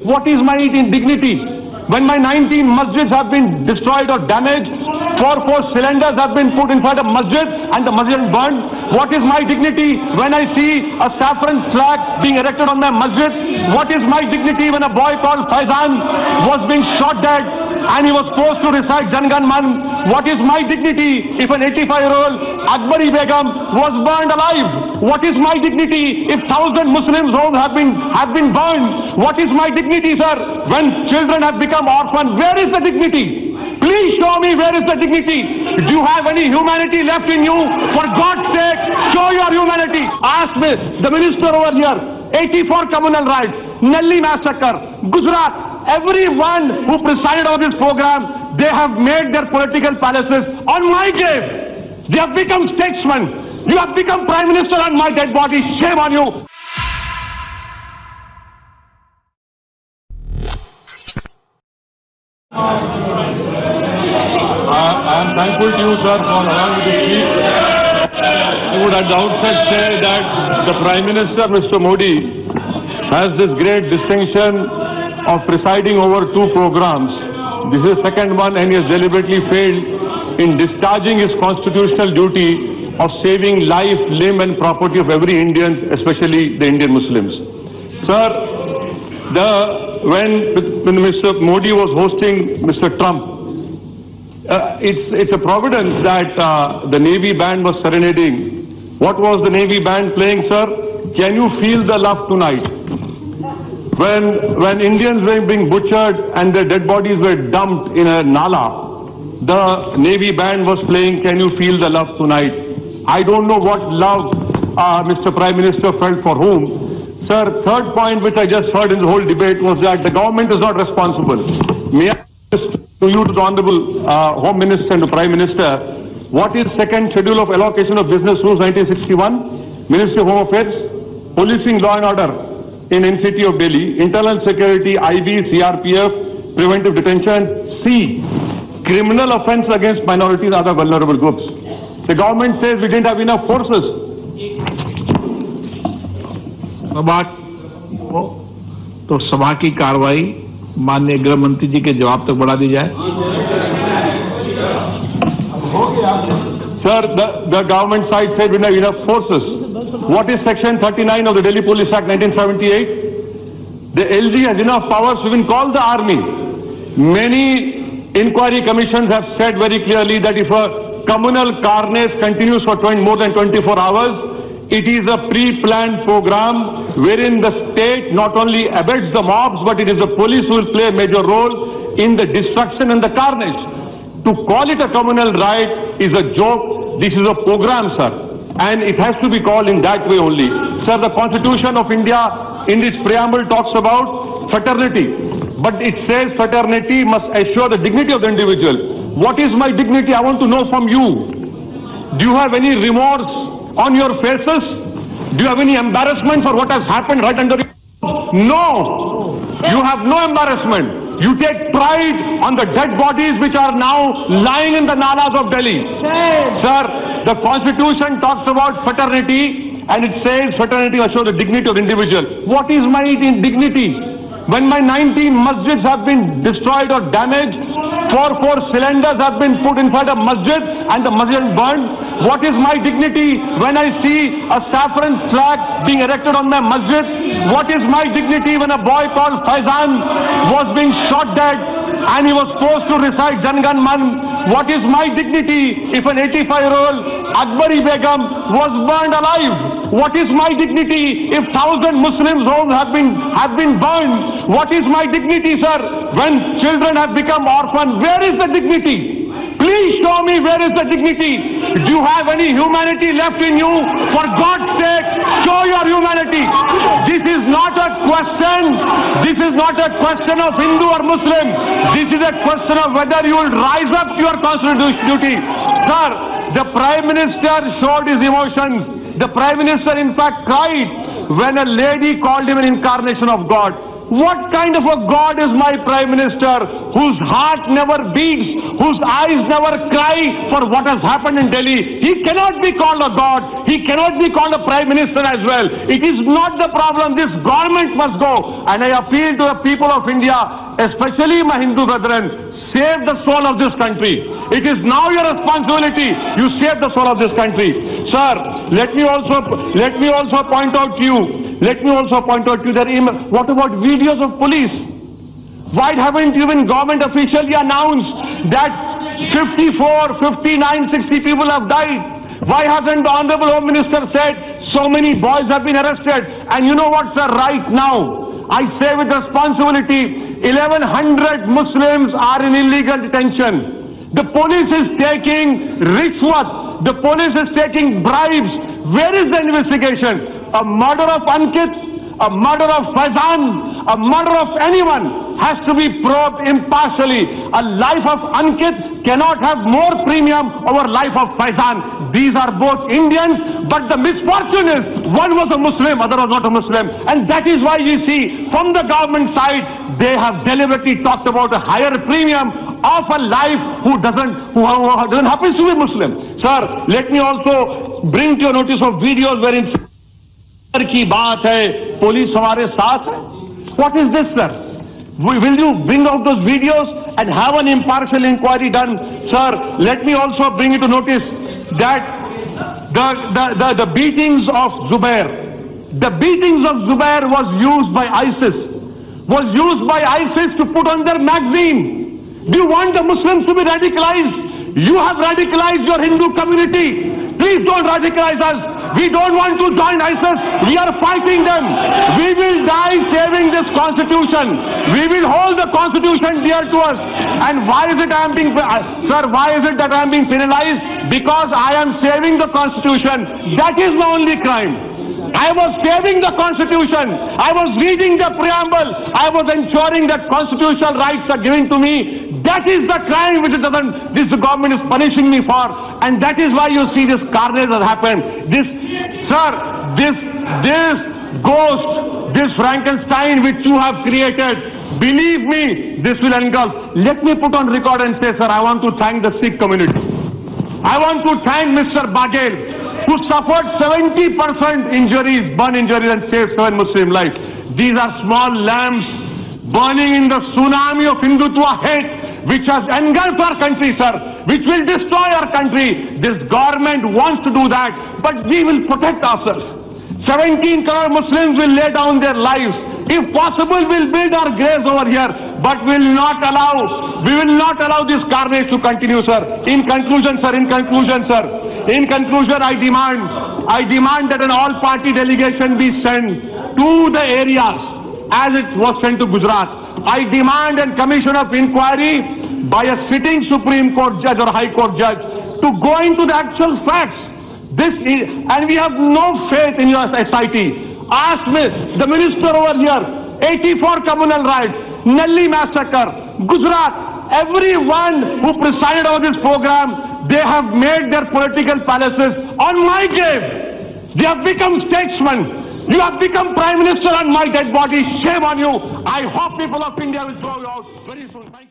What is my dignity when my 19 masjids have been destroyed or damaged? 4 cylinders have been put inside a masjid and the masjid is burned. What is my dignity when I see a saffron flag being erected on my masjid? What is my dignity when a boy called Faizan was being shot dead and he was forced to recite Jan Gan Man? What is my dignity if an 85-year-old Akbari Begum was burned alive? What is my dignity if 1,000 Muslims' homes have been burned? What is my dignity, sir, when children have become orphans? Where is the dignity? Please show me where is the dignity. Do you have any humanity left in you? For God's sake, show your humanity. Ask me, the minister over here, 84 communal rights, Nelli massacre, Gujarat, everyone who presided over this program, they have made their political palaces on my grave. They have become statesmen. You have become prime minister on my dead body. Shame on you. I am thankful to you, sir, for allowing me to speak. I would at the outset say that the Prime Minister, Mr. Modi, has this great distinction of presiding over 2 programs. This is the second one, and he has deliberately failed in discharging his constitutional duty of saving life, limb and property of every Indian, especially the Indian Muslims. Sir, when Mr. Modi was hosting Mr. Trump, it's a providence that the Navy band was serenading. What was the Navy band playing, sir? Can you feel the love tonight? When Indians were being butchered and their dead bodies were dumped in a nala, the Navy band was playing Can You Feel the Love Tonight? I don't know what love Mr. Prime Minister felt for whom. Sir, third point which I just heard in the whole debate was that the government is not responsible. May I ask to you, to the Honorable Home Minister and the Prime Minister, what is second schedule of allocation of business rules 1961? Ministry of Home Affairs, policing law and order in NCT of Delhi, internal security, IB, CRPF, preventive detention. C, criminal offence against minorities and other vulnerable groups. The government says we didn't have enough forces. तो सभा की कार्रवाई माननीय गृह मंत्री जी के जवाब तक बढ़ा दी जाए. Sir, the government side said we don't have enough forces. What is section 39 of the Delhi Police Act 1978? The LG has enough powers to even call the army. Many inquiry commissions have said very clearly that if a communal carnage continues for more than 24 hours, it is a pre-planned program wherein the state not only abets the mobs, but it is the police who will play a major role in the destruction and the carnage. To call it a communal riot is a joke. This is a program, sir. And it has to be called in that way only. Sir, the Constitution of India in its preamble talks about fraternity. But it says fraternity must assure the dignity of the individual. What is my dignity? I want to know from you. Do you have any remorse on your faces? Do you have any embarrassment for what has happened right under you? No. You have no embarrassment. You take pride on the dead bodies which are now lying in the nalas of Delhi. Sir, the Constitution talks about fraternity and it says fraternity assures the dignity of the individual. What is my dignity when my 19 masjids have been destroyed or damaged? 4 cylinders have been put inside a masjid and the masjid is burned. What is my dignity when I see a saffron flag being erected on my masjid? What is my dignity when a boy called Faizan was being shot dead and he was forced to recite Jan Gan Man? What is my dignity if an 85-year-old Akbari Begum was burned alive? What is my dignity if 1,000 Muslims' homes have been burned? What is my dignity, sir, when children have become orphans? Where is the dignity? Please show me where is the dignity. Do you have any humanity left in you? For God's sake, show your humanity. This is not a question. This is not a question of Hindu or Muslim. This is a question of whether you will rise up to your constitutional duty. Sir, the Prime Minister showed his emotions. The Prime Minister in fact cried when a lady called him an incarnation of God. What kind of a God is my Prime Minister, whose heart never beats, whose eyes never cry for what has happened in Delhi? He cannot be called a God. He cannot be called a Prime Minister as well. It is not the problem. This government must go. And I appeal to the people of India, especially my Hindu brethren, save the soul of this country. It is now your responsibility. You save the soul of this country. Sir, let me also point out to you. That what about videos of police? Why haven't even government officially announced that 54, 59, 60 people have died? Why hasn't the Honorable Home Minister said so many boys have been arrested? And you know what, sir, right now, I say with responsibility, 1,100 Muslims are in illegal detention. The police is taking rishwat. The police is taking bribes. Where is the investigation? A murder of Ankit, a murder of Faizan, a murder of anyone has to be probed impartially. A life of Ankit cannot have more premium over life of Faizan. These are both Indians, but the misfortune is one was a Muslim, other was not a Muslim. And that is why you see from the government side, they have deliberately talked about a higher premium of a life who doesn't happen to be Muslim. Sir, let me also bring to your notice of videos wherein की बात है, police हमारे साथ है. What is this, sir? Will you bring out those videos and have an impartial inquiry done? Sir, let me also bring you to notice that the beatings of Zubair, was used by ISIS to put on their magazine. Do you want the Muslims to be radicalized? You have radicalized your Hindu community. Please don't radicalize us. We don't want to join ISIS. We are fighting them. We will die saving this constitution. We will hold the constitution dear to us. And why is it that I am being penalized? Because I am saving the constitution. That is my only crime. I was saving the constitution. I was reading the preamble. I was ensuring that constitutional rights are given to me. That is the crime which this government is punishing me for. And that is why you see this carnage has happened. This ghost, this Frankenstein which you have created, believe me, this will engulf. Let me put on record and say, sir, I want to thank the Sikh community. I want to thank Mr. Baghel, who suffered 70% injuries, burn injuries, and saved 7 Muslim lives. These are small lamps burning in the tsunami of Hindutva hate, which has engulfed our country, sir, which will destroy our country. This government wants to do that, but we will protect ourselves. 17 crore Muslims will lay down their lives. If possible, we'll build our graves over here, but we will not allow this carnage to continue, sir. In conclusion, I demand that an all-party delegation be sent to the areas as it was sent to Gujarat. I demand a commission of inquiry by a sitting Supreme Court judge or High Court judge to go into the actual facts. And we have no faith in your SIT. Ask me, the minister over here, 84 communal riots, Nelli massacre, Gujarat, everyone who presided over this program, they have made their political palaces on my grave. They have become statesmen. You have become Prime Minister on my dead body. Shame on you. I hope people of India will throw you out very soon. Thank you.